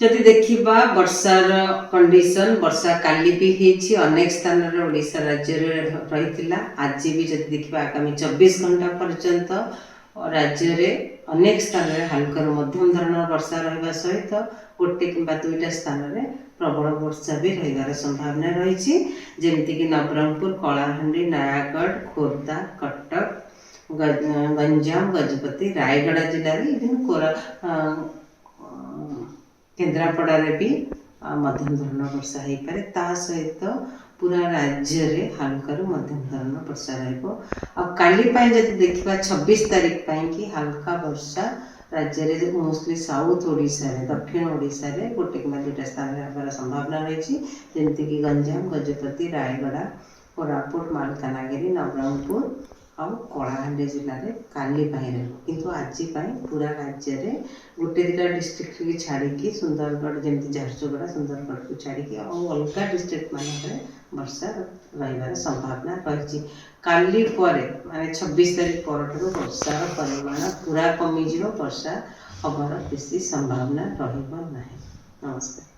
जदि देखा वर्षार कंडीशन वर्षा काली भी होती अनेक स्थान ओडिशा राज्य रही आज भी जदि देखा आगामी 24 घंटा पर्यंत राज्य में अनेक स्थान में हल्का मध्यम धरण वर्षा रहा सहित गोटे कि दुईटा स्थान में प्रबल वर्षा भी रही संभावना रही जमीक नवरंगपुर कलाहांडी नयागढ़ खोर्धा कटक गंजाम गजपति रायगढ़ जिले में इवन केन्द्रापड़ा भी मध्यम धरण वर्षा हो पाए ता सहित पूरा राज्य रे हल्का मध्यम धरण वर्षा रही जब देखा 26 तारीख कि हल्का वर्षा राज्य रे मोस्टली साउथ ओडिशा रे दक्षिण ओडिशा रे गोटे कि दुईटा स्थान होगार संभावना रही जमीक गंजाम गजपति रायगढ़ कोरापुट मालकानगिरी नवरंगपुर और कलाहांडी जिले में काली किंतु आज पूरा राज्य में गोटे दुटा डिस्ट्रिक्ट की छाड़ी सुंदरगढ़ जमी झारसुगुड़ा सुंदरगढ़ को छाड़ी और अलग डिस्ट्रिक्ट मानक वर्षा रही संभावना रही काली माने 26 तारीख पर वर्षार परिमाण पूरा कमिज वर्षा हबार बेसी संभावना रही ना। नमस्कार।